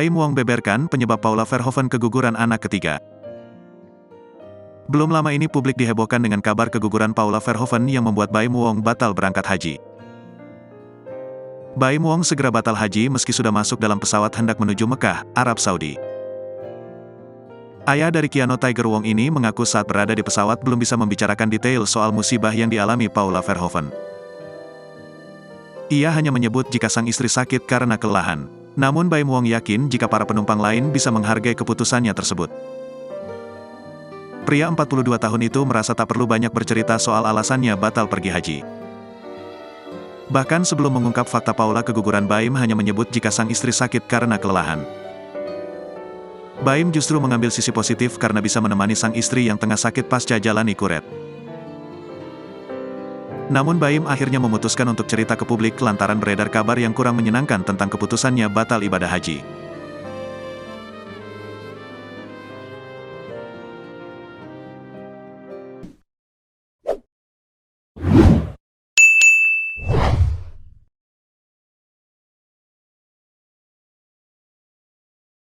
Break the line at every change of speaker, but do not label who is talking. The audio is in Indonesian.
Baim Wong beberkan penyebab Paula Verhoeven keguguran anak ketiga. Belum lama ini publik dihebohkan dengan kabar keguguran Paula Verhoeven yang membuat Baim Wong batal berangkat haji. Baim Wong segera batal haji meski sudah masuk dalam pesawat hendak menuju Mekah, Arab Saudi. Ayah dari Keanu Tiger Wong ini mengaku saat berada di pesawat belum bisa membicarakan detail soal musibah yang dialami Paula Verhoeven. Ia hanya menyebut jika sang istri sakit karena kelelahan. Namun Baim Wong yakin jika para penumpang lain bisa menghargai keputusannya tersebut. Pria 42 tahun itu merasa tak perlu banyak bercerita soal alasannya batal pergi haji. Bahkan sebelum mengungkap fakta Paula keguguran, Baim hanya menyebut jika sang istri sakit karena kelelahan. Baim justru mengambil sisi positif karena bisa menemani sang istri yang tengah sakit pasca jalani kuret. Namun Baim akhirnya memutuskan untuk cerita ke publik lantaran beredar kabar yang kurang menyenangkan tentang keputusannya batal ibadah haji.